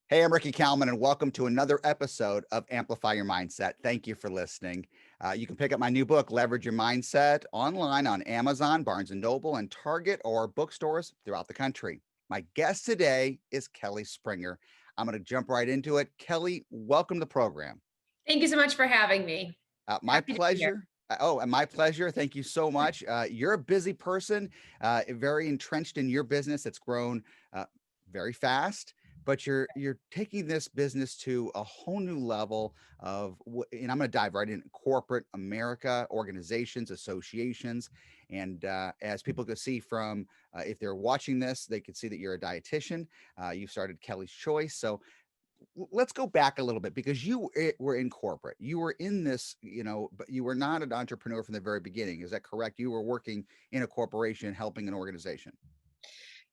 Hey, I'm Ricky Kalmon, and welcome to another episode of Amplify Your Mindset. Thank you for listening. You can pick up my new book, Leverage Your Mindset, online on Amazon, Barnes& Noble, and Target, or bookstores throughout the country. My guest today is Kelly Springer. I'm going to jump right into it. Kelly, welcome to the program. Thank you so much for having me. My Happy to be here. pleasure. And my pleasure. Thank you so much. You're a busy person, very entrenched in your business. It's grown uh, very fast, but you're taking this business to a whole new level and I'm going to dive right in corporate America, organizations, associations, and as people can see from if they're watching this, they can see that you're a dietitian. You started Kelly's Choice, so let's go back a little bit because were in corporate. You were in this, but you were not an entrepreneur from the very beginning. Is that correct? You were working in a corporation, helping an organization.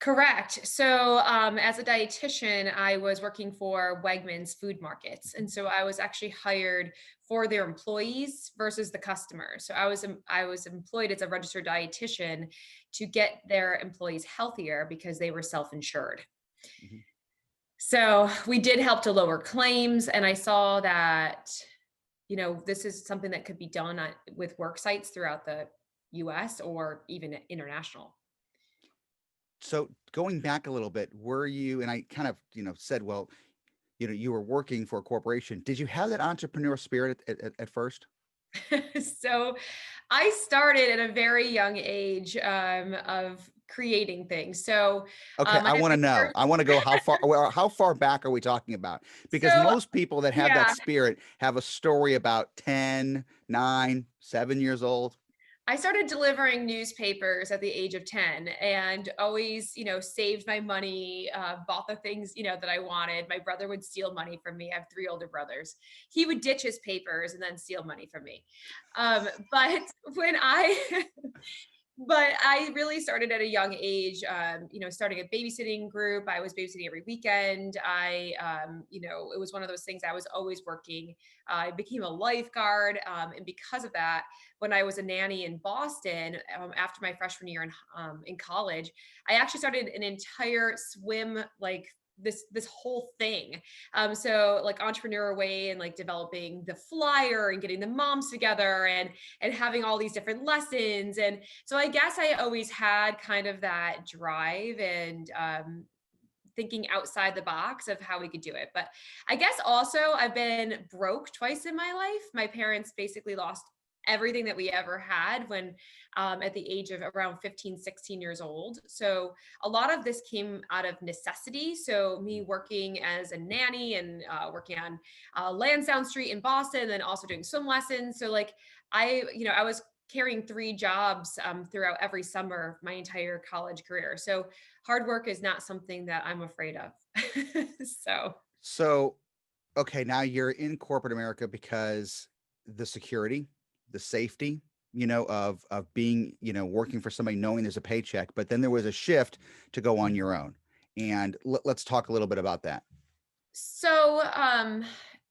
Correct. So, as a dietitian, I was working for Wegmans Food Markets, and so I was actually hired for their employees versus the customers. So I was employed as a registered dietitian to get their employees healthier because they were self-insured. Mhm. So we did help to lower claims, and I saw that this is something that could be done with work sites throughout the U.S. or even international. So going back a little bit, were you, and I kind of, said, well, you were working for a corporation. Did you have that entrepreneur spirit at first? So I started at a very young age of creating things. So Okay, I I had want my to know. first. I want to go how far back are we talking about? Because So most people that have that yeah, spirit have a story about 10, 9, 7 years old. I started delivering newspapers at the age of 10 and always, saved my money, bought the things, that I wanted. My brother would steal money from me. I have three older brothers. He would ditch his papers and then steal money from me. But when I But I really started at a young age, starting a babysitting group. I was babysitting every weekend. It was one of those things I was always working. I became a lifeguard. And because of that, when I was a nanny in Boston, after my freshman year in college, I actually started an entire swim, like this whole thing. So like entrepreneur way and like developing the flyer and getting the moms together and having all these different lessons. And so I guess I always had kind of that drive and thinking outside the box of how we could do it. But I guess also I've been broke twice in my life. My parents basically lost everything that we ever had when at the age of around 15, 16 years old. So a lot of this came out of necessity. So me working as a nanny and working on Lansdowne Street in Boston, and then also doing swim lessons. So like I was carrying three jobs throughout every summer of my entire college career. So hard work is not something that I'm afraid of. So So, okay, now you're in corporate America because the security, the safety, of being, working for somebody knowing there's a paycheck, but then there was a shift to go on your own. And let's talk a little bit about that. so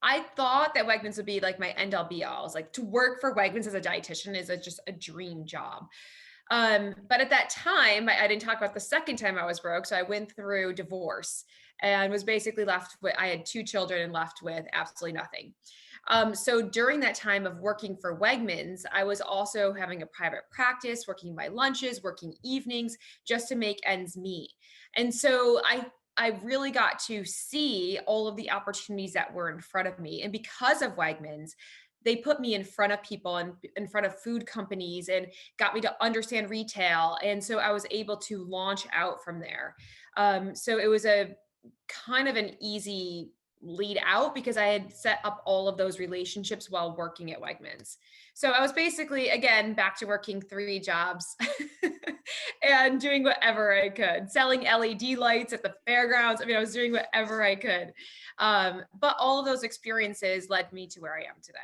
I thought that Wegmans would be like my end all be all. I was like, to work for Wegmans as a dietitian is just a dream job. But at that time, I didn't talk about the second time I was broke. So I went through divorce and was basically left with, I had two children and left with absolutely nothing. So during that time of working for Wegmans, I was also having a private practice, working my lunches, working evenings just to make ends meet. And so I really got to see all of the opportunities that were in front of me. And because of Wegmans, they put me in front of people and in front of food companies and got me to understand retail. And so I was able to launch out from there. So it was a kind of an easy lead out because I had set up all of those relationships while working at Wegmans. So I was basically, again, back to working three jobs and doing whatever I could, selling LED lights at the fairgrounds. I mean, I was doing whatever I could. But all of those experiences led me to where I am today.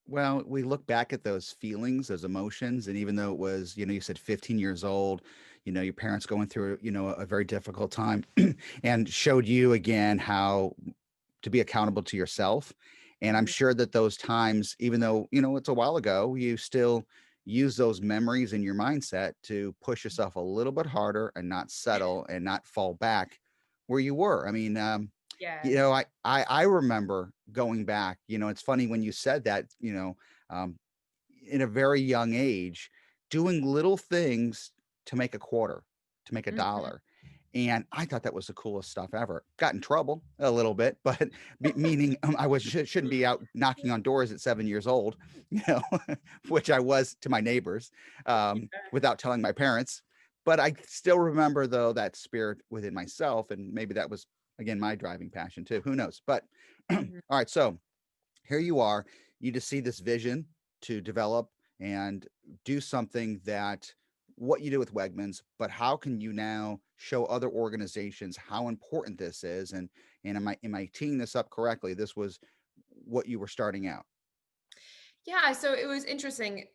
Well, we look back at those feelings, those emotions, and even though it was, you said 15 years old, your parents going through, a very difficult time and showed you again how to be accountable to yourself. And I'm Mhm. sure that those times, even though, it's a while ago, you still use those memories in your mindset to push yourself a little bit harder and not settle and not fall back where you were. I mean, Yes. I remember going back, it's funny when you said that, um, in a very young age, doing little things to make a quarter, to make a Mhm. dollar. And I thought that was the coolest stuff ever. Got in trouble a little bit, but meaning I shouldn't be out knocking on doors at 7 years old, you know, which I was to my neighbors, without telling my parents. But I still remember though that spirit within myself, and maybe that was again my driving passion too. Who knows? But all Mhm. right, so here you are, you just see this vision to develop and do something that what you do with Wegmans, but how can you now show other organizations how important this is? And am I teeing this up correctly? This was what you were starting out. Yeah, so it was interesting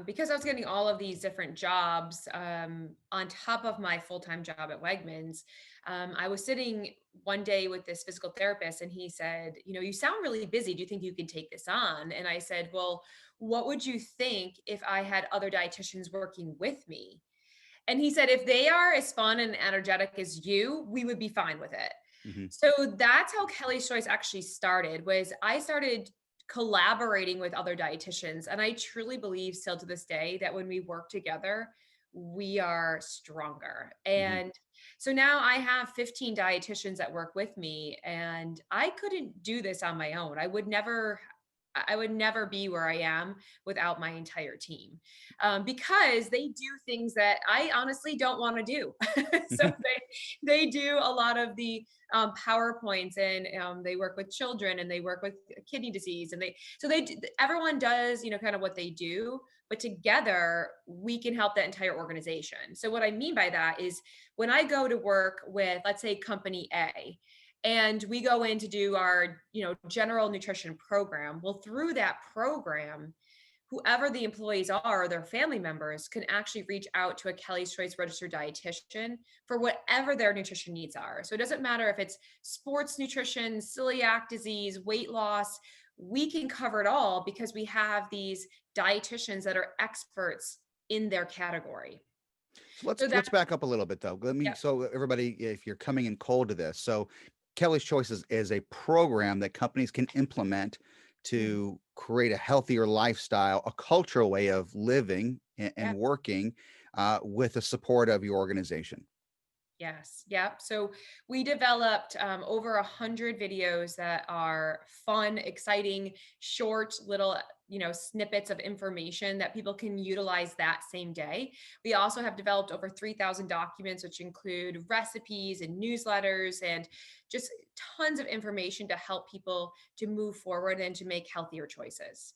because I was getting all of these different jobs on top of my full time job at Wegmans. I was sitting one day with this physical therapist, and he said, "You know, you sound really busy. Do you think you can take this on?" And I said, "Well, what would you think if I had other dietitians working with me?" And he said, "If they are as fun and energetic as you, we would be fine with it." Hmm. So that's how Kelly's Choice actually started. Was I started collaborating with other dietitians, and I truly believe still to this day that when we work together, we are stronger. Hmm. And so now I have 15 dietitians that work with me, and I couldn't do this on my own. I would never be where I am without my entire team, because they do things that I honestly don't want to do. So they do a lot of the PowerPoints, and they work with children, and they work with kidney disease, and everyone does, you know, kind of what they do, but together we can help that entire organization. So what I mean by that is when I go to work with, let's say, company A, and we go in to do our, you know, general nutrition program, well, through that program, whoever the employees are or their family members can actually reach out to a Kelly's Choice registered dietitian for whatever their nutrition needs are. So it doesn't matter if it's sports nutrition, celiac disease, weight loss, we can cover it all because we have these dietitians that are experts in their category. So let's So that, let's back up a little bit though. Let me yeah. so everybody, if you're coming in cold to this, so Kelly's Choice is a program that companies can implement Mhm. to create a healthier lifestyle, a cultural way of living and Yeah. working, with the support of your organization. Yes. Yep. So we developed over 100 videos that are fun, exciting, short little, you know, snippets of information that people can utilize that same day. We also have developed over 3,000 documents, which include recipes and newsletters and just tons of information to help people to move forward and to make healthier choices.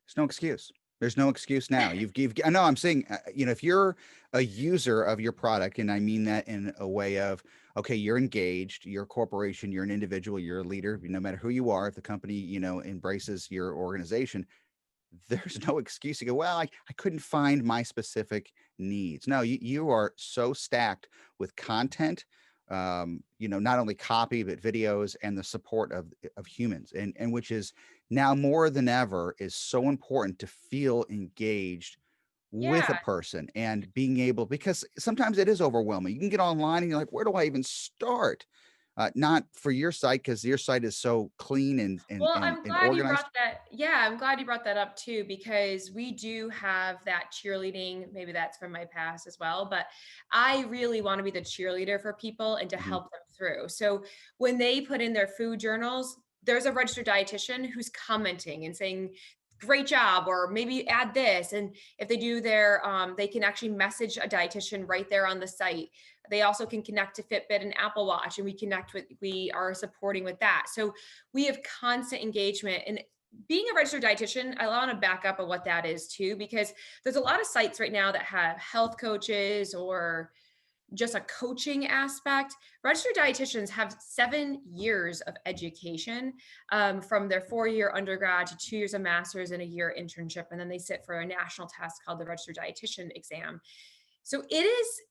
There's no excuse. There's no excuse now. I know I'm saying, if you're a user of your product, and I mean that in a way of, okay, you're engaged, you're a corporation, you're an individual, you're a leader, no matter who you are, if the company, embraces your organization, there's no excuse to go, well, I couldn't find my specific needs. No, you are so stacked with content, not only copy, but videos and the support of humans, and which is now more than ever is so important to feel engaged with a Yeah. person and being able, because sometimes it is overwhelming. You can get online and you're like, where do I even start? Not for your site, because your site is so clean and and Well, and, I'm and glad you organized. brought that. Yeah, I'm glad you brought that up too, because we do have that cheerleading. Maybe that's from my past as well, but I really want to be the cheerleader for people and to Mhm. help them through. So when they put in their food journals, there's a registered dietitian who's commenting and saying, "Great job," or maybe add this. And if they do their, they can actually message a dietitian right there on the site. They also can connect to Fitbit and Apple Watch, and we are supporting with that. So we have constant engagement. And being a registered dietitian, I want to back up on what that is too, because there's a lot of sites right now that have health coaches or just a coaching aspect. Registered dietitians have 7 years of education, from their 4 year undergrad to 2 years of master's and a year internship. And then they sit for a national test called the registered dietitian exam. So it is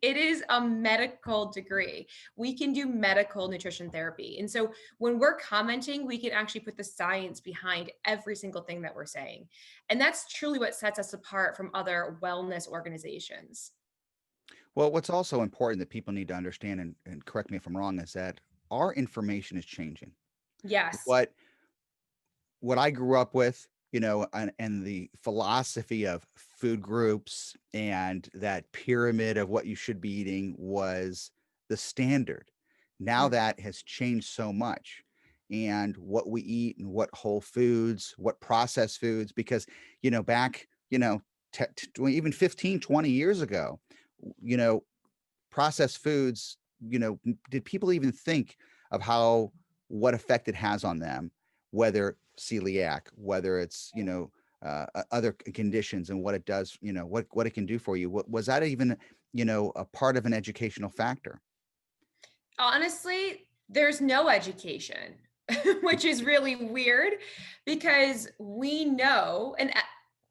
it is a medical degree. We can do medical nutrition therapy. And so when we're commenting, we can actually put the science behind every single thing that we're saying. And that's truly what sets us apart from other wellness organizations. Well, what's also important that people need to understand, and correct me if I'm wrong, is that our information is changing. Yes. What what I grew up with, and the philosophy of food groups and that pyramid of what you should be eating was the standard. Now Mm. that has changed so much. And what we eat and what whole foods, what processed foods, because, back, even 15, 20 years ago, you know, processed foods, did people even think of what effect it has on them, whether celiac, whether it's, other conditions and what it does, what it can do for you? Was that even, a part of an educational factor? Honestly, there's no education, which is really weird because we know, and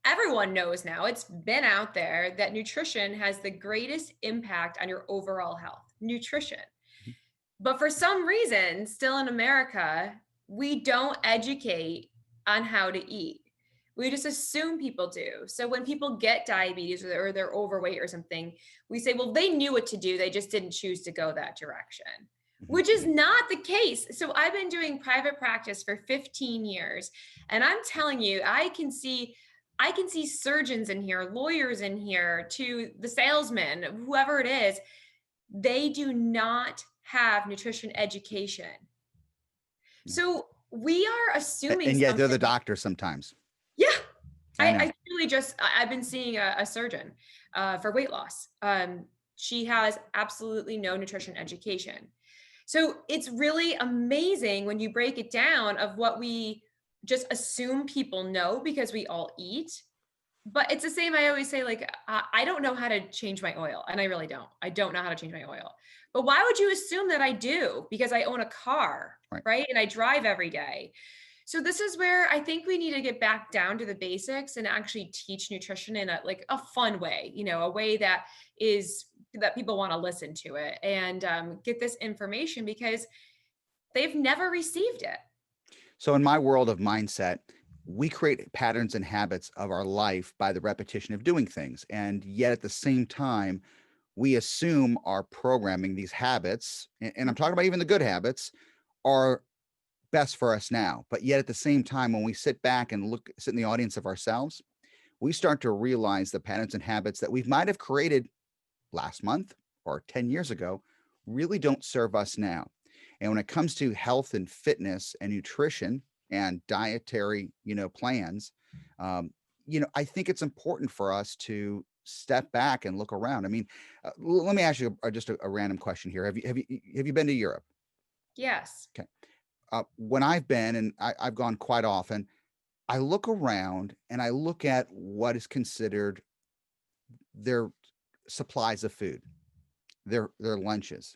everyone knows now, it's been out there that nutrition has the greatest impact on your overall health. Nutrition. But for some reason, still in America, we don't educate on how to eat. We just assume people do. So when people get diabetes or they're overweight or something, we say, well, they knew what to do. They just didn't choose to go that direction, Mhm. which is not the case. So I've been doing private practice for 15 years. And I'm telling you, I can see surgeons in here, lawyers in here, to the salesman, whoever it is, they do not have nutrition education. Yeah. So we are assuming And yet they're the something. doctor sometimes. Yeah. I I, know. I really just, I've been seeing a surgeon for weight loss. She has absolutely no nutrition education. So it's really amazing when you break it down of what we just assume people know because we all eat. But it's the same. I always say, like, I don't know how to change my oil, and I really don't. I don't know how to change my oil. But why would you assume that I do? Because I own a car, Right. right? And I drive every day. So this is where I think we need to get back down to the basics and actually teach nutrition in a fun way, a way that is that people want to listen to it and get this information because they've never received it. So in my world of mindset, we create patterns and habits of our life by the repetition of doing things. And yet at the same time, we assume our programming, these habits, and I'm talking Mhm. about even the good habits, are best for us now. But yet at the same time, when we sit back and sit in the audience of ourselves, we start to realize the patterns and habits that we might have created last month or 10 years ago really don't serve us now. And when it comes to health and fitness and nutrition and dietary, plans, I think it's important for us to step back and look around. I mean, let me ask you just a random question here. Have you been to Europe? Yes. Okay. When I've been, and I've gone quite often, I look around and I look at what is considered their supplies of food, their lunches.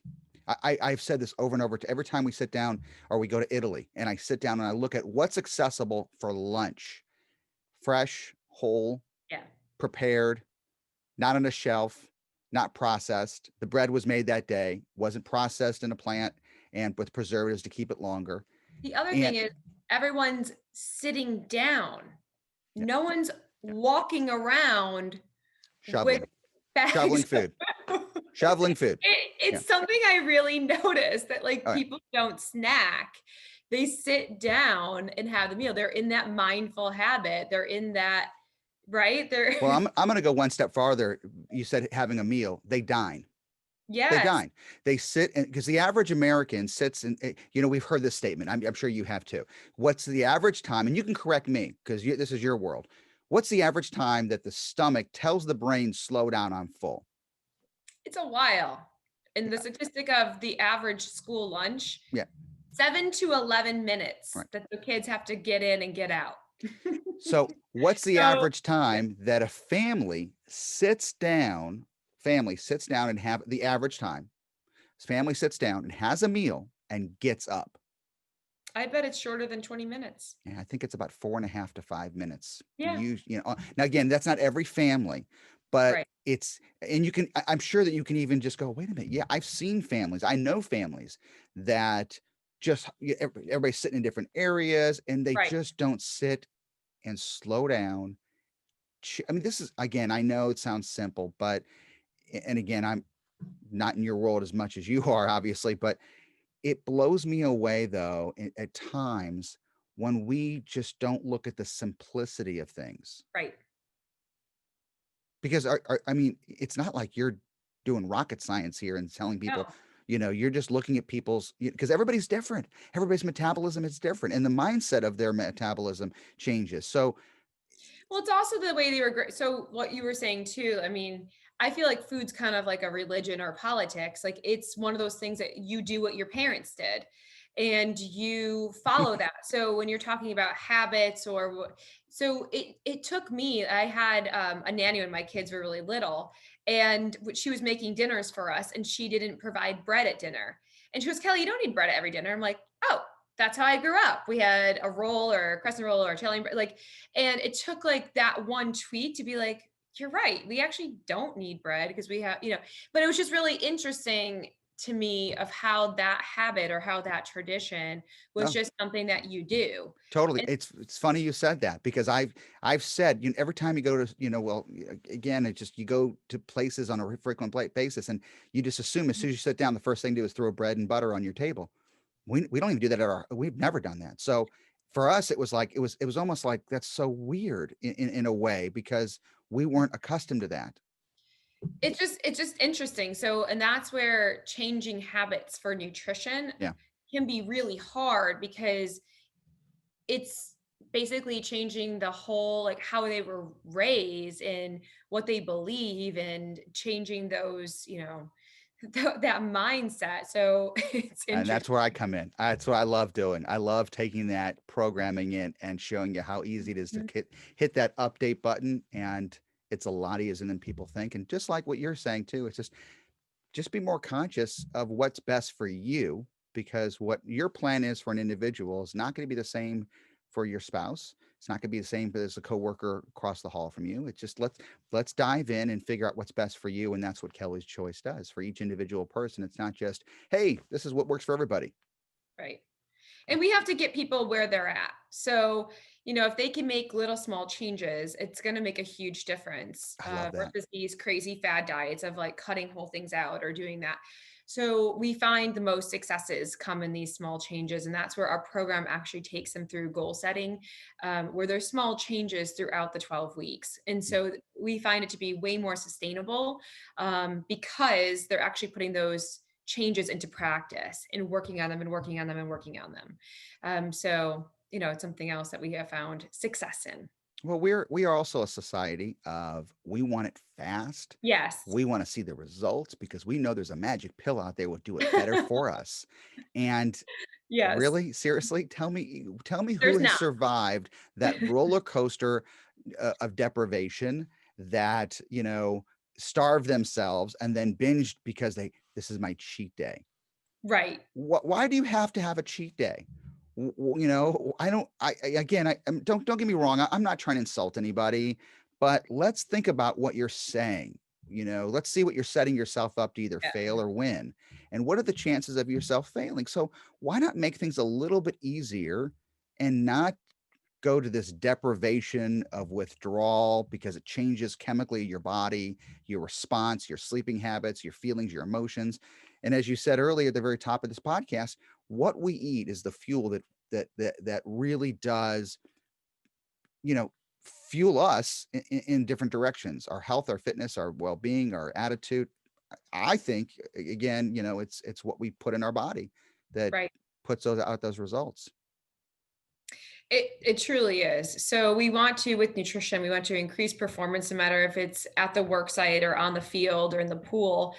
I've said this over and over to every time we sit down or we go to Italy, and I sit down and I look at what's accessible for lunch: fresh, whole, Yeah. prepared, not on a shelf, not processed. The bread was made that day, wasn't processed in a plant and with preservatives to keep it longer. The other And thing is everyone's sitting down. yeah, No one's yeah, walking around with shoveling, shoveling bags. food, shoveling food. Yeah. It's something I really noticed that All right. people don't snack. They sit down and have the meal. They're in that mindful habit. They're in that, right? They're Well, I'm going to go one step farther. You said having a meal. They dine. They yes. dine. They sit, and because the average American sits and we've heard this statement. I'm sure you have too. What's the average time? And you can correct me because this is your world. What's the average time that the stomach tells the brain slow down? I'm full. It's a while. And the Yeah. statistic of the average school lunch, Yeah. 7 to 11 minutes Right. that the kids have to get in and get out. So what's the So, average time that a family sits down? Family sits down and have the average time. Family sits down and has a meal and gets up. I bet it's shorter than 20 minutes. And I think it's about 4.5 to 5 minutes. Yeah. Now again, that's not every family, but Right. and I'm sure that you can even just go, wait a minute. Yeah, I've seen families. I know families that just everybody's sitting in different areas and they Right. just don't sit and slow down. I mean, this is, again, I know it sounds simple, but, and again, I'm not in your world as much as you are, obviously, but it blows me away though at times when we just don't look at the simplicity of things. Right. Because I mean, it's not like you're doing rocket science here and telling people, No. you're just looking at people's, because everybody's different. Everybody's metabolism is different, and the mindset of their metabolism changes. So, Well, it's also the way they were. So what you were saying too. I mean, I feel like food's kind of like a religion or politics. Like it's one of those things that you do what your parents did, and you follow that. So when you're talking about habits so it took me. I had a nanny when my kids were really little, and she was making dinners for us, and she didn't provide bread at dinner. And she goes, Kelly, you don't need bread at every dinner. I'm like, oh, that's how I grew up. We had a roll or a crescent roll or Italian bread. Like, and it took like that one tweet to be like, you're right. We actually don't need bread because we have, but it was just really interesting to me of how that habit or how that tradition was oh, just something that you do. totally. And It's funny you said that, because I've said, every time you go to, well, again, it's just, you go to places on a frequent basis, and you just assume as soon as you sit down, the first thing to do is throw bread and butter on your table. We don't even do that we've never done that. So for us, it was like, it was almost like, that's so weird in a way, because we weren't accustomed to that. it's just interesting. So, and that's where changing habits for nutrition Yeah. can be really hard because it's basically changing the whole like how they were raised and what they believe and changing those that mindset. So it's And interesting. that's where I come in. That's what I love doing. I love taking that programming in and showing you how easy it is to hit that update button. And it's a lot easier than people think. And just like what you're saying too, it's just be more conscious of what's best for you, because what your plan is for an individual is not going to be the same for your spouse. It's not going to be the same as a coworker across the hall from you. It's just, let's dive in and figure out what's best for you. And that's what Kelly's Choice does for each individual person. It's not just, hey, this is what works for everybody. Right. And we have to get people where they're at. So, if they can make little small changes, it's going to make a huge difference I love that. versus these crazy fad diets of like cutting whole things out or doing that. So, we find the most successes come in these small changes. And that's where our program actually takes them through goal setting, where there's small changes throughout the 12 weeks. And so, we find it to be way more sustainable because they're actually putting those changes into practice and working on them and working on them and working on them. So, it's something else that we have found success in. Well, we are also a society of, we want it fast. Yes. We want to see the results because we know there's a magic pill out there will do it better for us. And Yes. really, seriously, tell me who There's has not. survived that roller coaster of deprivation, that, starved themselves and then binged because this is my cheat day. Right. Why do you have to have a cheat day? I don't. Again, don't get me wrong. I'm not trying to insult anybody, but let's think about what you're saying. Let's see what you're setting yourself up to either Yeah. fail or win, and what are the chances of yourself failing. So why not make things a little bit easier and not go to this deprivation of withdrawal, because it changes chemically your body, your response, your sleeping habits, your feelings, your emotions. And as you said earlier at the very top of this podcast, what we eat is the fuel that really does, you know, fuel us in different directions, our health, our fitness, our well-being, our attitude. I think, again, it's what we put in our body that Right. puts those results. It truly is. So we want to, with nutrition, we want to increase performance, no matter if it's at the work site or on the field or in the pool.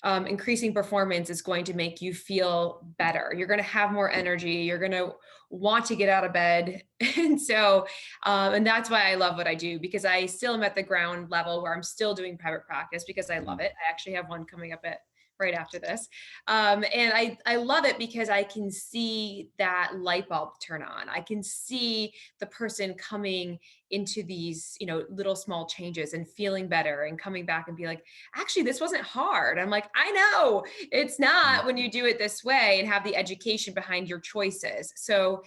Increasing performance is going to make you feel better. You're going to have more energy. You're going to want to get out of bed. And so, and that's why I love what I do, because I still am at the ground level where I'm still doing private practice because I love Mhm. it. I actually have one coming up at right after this. And I love it because I can see that light bulb turn on. I can see the person coming into these, little small changes and feeling better and coming back and be like, actually, this wasn't hard. I'm like, I know it's Mhm. not when you do it this way and have the education behind your choices. So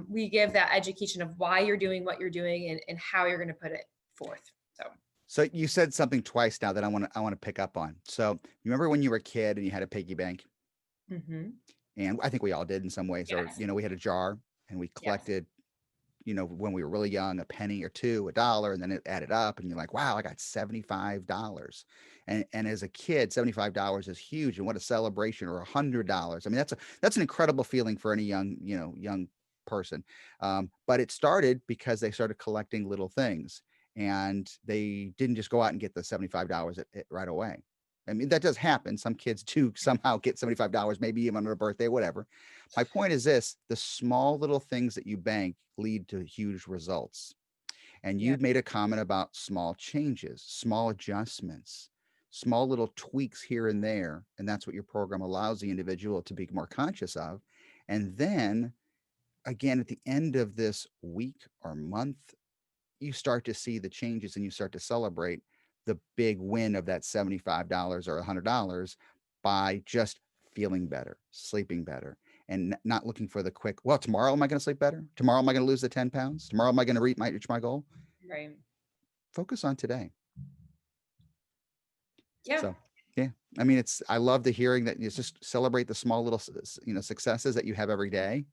we give that education of why you're doing what you're doing and how you're going to put it forth. So, So you said something twice now that I want to pick up on. So you remember when you were a kid and you had a piggy bank? mhm. And I think we all did in some ways, or, Yes. we had a jar and we Yes. collected, when we were really young, a penny or two, a dollar, and then it added up and you're like, wow, I got $75. And as a kid, $75 is huge. And what a celebration, or $100. I mean, that's an incredible feeling for any young person. But it started because they started collecting little things, and they didn't just go out and get the $75 right away. I mean, that does happen. Some kids do somehow get $75, maybe even on their birthday, whatever. My point is this: the small little things that you bank lead to huge results. And Yeah. you made a comment about small changes, small adjustments, small little tweaks here and there. And that's what your program allows the individual to be more conscious of. And then again, at the end of this week or month, you start to see the changes and you start to celebrate the big win of that $75 or $100 by just feeling better, sleeping better, and not looking for the quick, well, tomorrow am I going to sleep better? Tomorrow am I going to lose the 10 pounds? Tomorrow am I going to reach my goal? Right. Focus on today. Yeah. So, yeah, I mean, I love the hearing that you just celebrate the small little, successes that you have every day,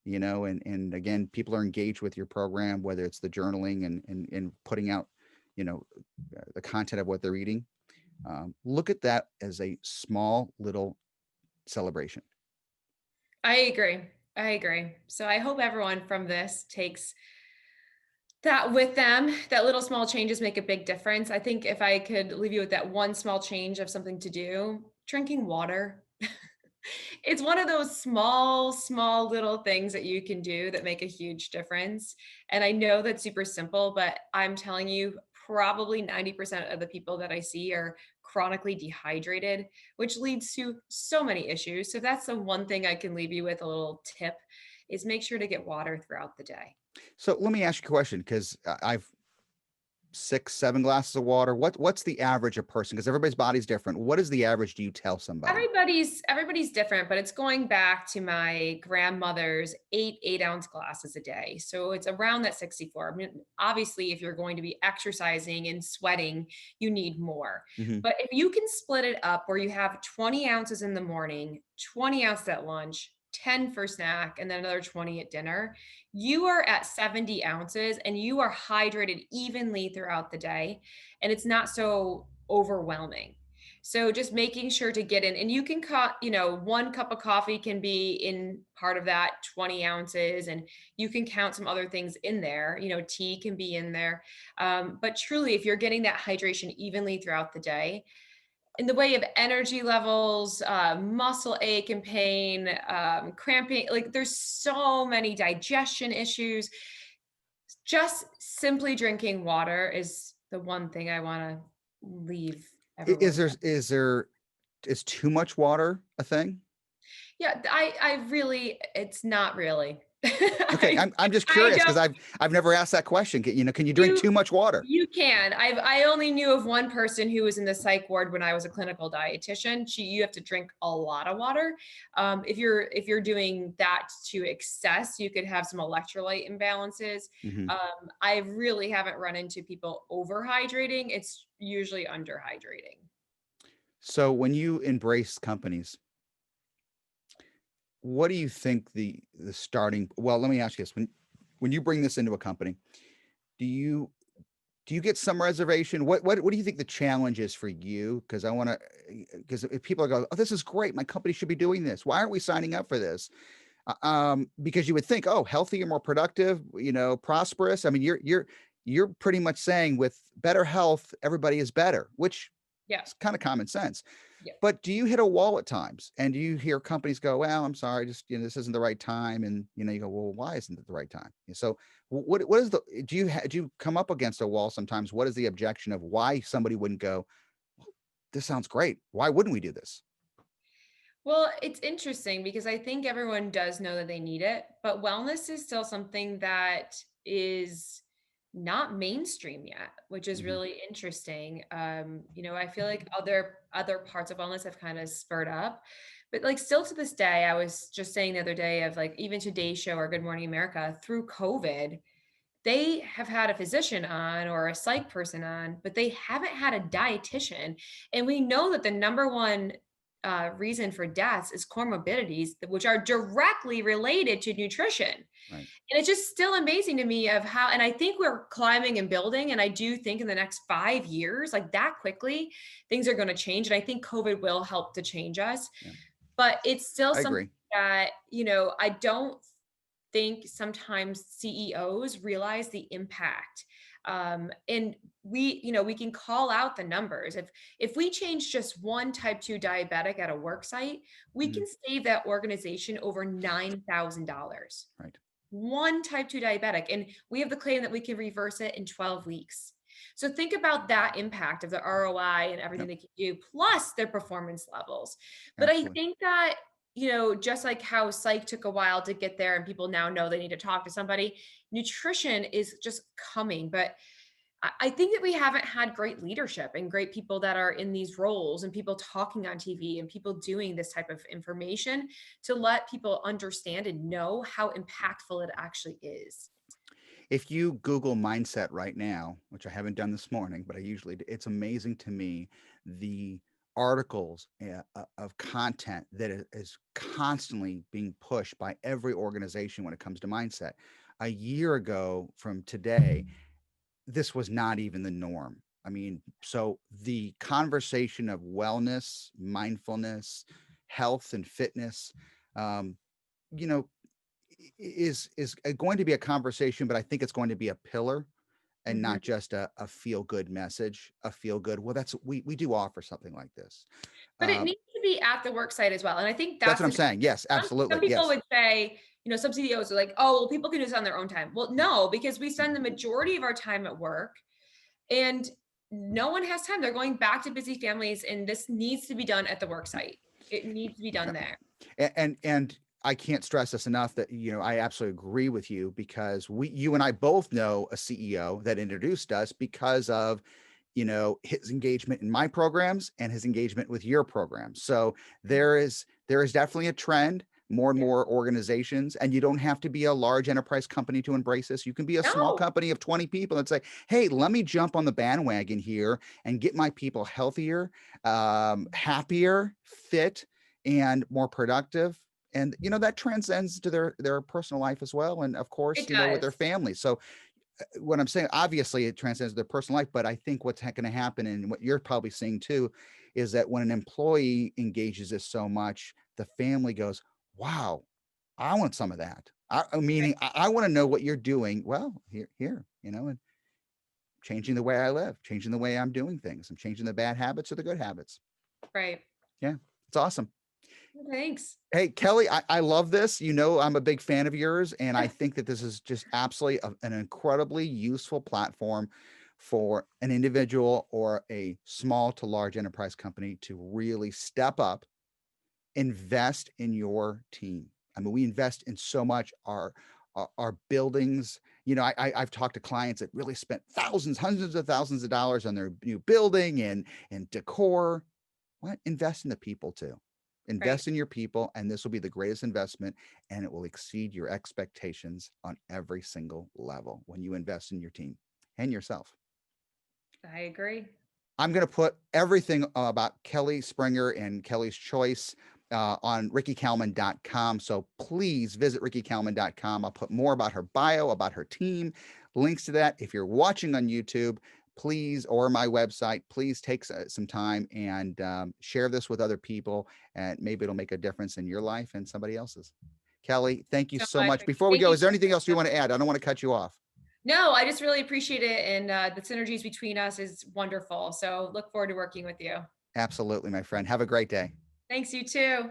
and again, people are engaged with your program, whether it's the journaling and putting out, you know, the content of what they're eating. Look at that as a small little celebration. I agree. I agree. So I hope everyone from this takes that with them. That little small changes make a big difference. I think if I could leave you with that one small change of something to do, drinking water. It's one of those small little things that you can do that make a huge difference. And I know that's super simple, but I'm telling you, probably 90% of the people that I see are chronically dehydrated, which leads to so many issues. So that's the one thing I can leave you with, a little tip, is make sure to get water throughout the day. So let me ask you a question, because I've 6, 7 glasses of water. What's the average a person? Because everybody's body's different. What is the average? Do you tell somebody? Everybody's different, but it's going back to my grandmother's 8 ounce glasses a day. So it's around that 64. I mean, obviously, if you're going to be exercising and sweating, you need more. Hmm. But if you can split it up where you have 20 ounces in the morning, 20 ounces at lunch, 10 for snack, and then another 20 at dinner, you are at 70 ounces and you are hydrated evenly throughout the day. And it's not so overwhelming. So just making sure to get in, and you can cut, 1 cup of coffee can be in part of that 20 ounces, and you can count some other things in there. Tea can be in there. But truly, if you're getting that hydration evenly throughout the day, in the way of energy levels, muscle ache and pain, cramping, like there's so many digestion issues. Just simply drinking water is the one thing I want to leave everyone Is there with. is too much water a thing? Yeah, I really, it's not really. Okay, I I'm just I curious, because don't I've never asked that question. Can you drink you too much water? you can. I only knew of one person who was in the psych ward when I was a clinical dietitian. You have to drink a lot of water. If you're doing that to excess, you could have some electrolyte imbalances. Hmm. I really haven't run into people overhydrating. It's usually underhydrating. So when you embrace companies, what do you think the starting? Well, let me ask you this: when you bring this into a company, do you do you get some reservation? What do you think the challenge is for you? Because I want to, because if people are going, oh, this is great, my company should be doing this. Why aren't we signing up for this? Because you would think, oh, healthier, more productive, prosperous. I mean, you're pretty much saying with better health, everybody is better, which Yeah. is kind of common sense. Yeah. But do you hit a wall at times? And do you hear companies go, well, I'm sorry, just, this isn't the right time. And, you go, well, why isn't it the right time? So what is do you come up against a wall sometimes? What is the objection of why somebody wouldn't go, this sounds great. Why wouldn't we do this? Well, it's interesting because I think everyone does know that they need it, but wellness is still something that is not mainstream yet, which is Hmm. really interesting. I feel like other parts of wellness have kind of spurred up, but like still to this day, I was just saying the other day of like even Today's Show or Good Morning America through COVID, they have had a physician on or a psych person on, but they haven't had a dietitian. And we know that the number one reason for deaths is comorbidities, which are directly related to nutrition. Right. And it's just still amazing to me of how, and I think we're climbing and building. And I do think in the next 5 years, like that quickly, things are going to change. And I think COVID will help to change us. Yeah. But it's still I something agree. that, I don't think sometimes CEOs realize the impact. And we can call out the numbers. If we change just one type 2 diabetic at a work site, we Mhm. can save that organization over $9,000. Right. One type 2 diabetic. And we have the claim that we can reverse it in 12 weeks. So think about that impact of the ROI and everything Yep. they can do, plus their performance levels. But I Absolutely. think that, just like how psych took a while to get there and people now know they need to talk to somebody, nutrition is just coming. But I think that we haven't had great leadership and great people that are in these roles and people talking on TV and people doing this type of information to let people understand and know how impactful it actually is. If you Google mindset right now, which I haven't done this morning, but I usually do, it's amazing to me the articles of content that is constantly being pushed by every organization when it comes to mindset. A year ago from today, this was not even the norm. I mean, so the conversation of wellness, mindfulness, health, and fitness, um, you know, is going to be a conversation, but I think it's going to be a pillar and Mhm. not just a feel good message, a feel good. Well, that's we do offer something like this. But it Um, needs to be at the work site as well. And I think that's that's what I'm the saying. Yes, some absolutely. people Yes. would say, some CEOs are like, oh, well, people can do this on their own time. Well, no, because we spend the majority of our time at work and no one has time. They're going back to busy families, and this needs to be done at the work site. It needs to be done Yep. there. And I can't stress this enough that I absolutely agree with you because you and I both know a CEO that introduced us because of his engagement in my programs and his engagement with your program. So Mhm. there is definitely a trend. More and Yeah. more organizations, and you don't have to be a large enterprise company to embrace this. You can be a small No, company of 20 people and say, "Hey, let me jump on the bandwagon here and get my people healthier, happier, fit, and more productive." And that transcends to their personal life as well, and of course, it with their does. family. So what I'm saying, obviously, it transcends their personal life, but I think what's going to happen, and what you're probably seeing too, is that when an employee engages this so much, the family goes, "Wow, I want some of that." Meaning, I want to know what you're doing. Well, here, and changing the way I live, changing the way I'm doing things. I'm changing the bad habits or the good habits. Right. Yeah, it's awesome. Thanks. Hey, Kelly, I love this. I'm a big fan of yours, and I think that this is just absolutely an incredibly useful platform for an individual or a small to large enterprise company to really step up, invest in your team. I mean, we invest in so much our buildings. I've talked to clients that really spent thousands, hundreds of thousands of dollars on their new building and decor. What? Invest in the people too. Right. Invest in your people, and this will be the greatest investment, and it will exceed your expectations on every single level when you invest in your team and yourself. I agree. I'm going to put everything about Kelly Springer and Kelly's Choice on rickykalmon.com. So please visit rickykalmon.com. I'll put more about her bio, about her team, links to that. If you're watching on YouTube, please, or my website, please take some time and share this with other people, and maybe it'll make a difference in your life and somebody else's. Kelly, thank you So so much. much. Before we Thank go, you is there so anything else you much. want to add? I don't want to cut you off. No, I just really appreciate it. And the synergies between us is wonderful. So look forward to working with you. Absolutely, my friend. Have a great day. Thanks, you too.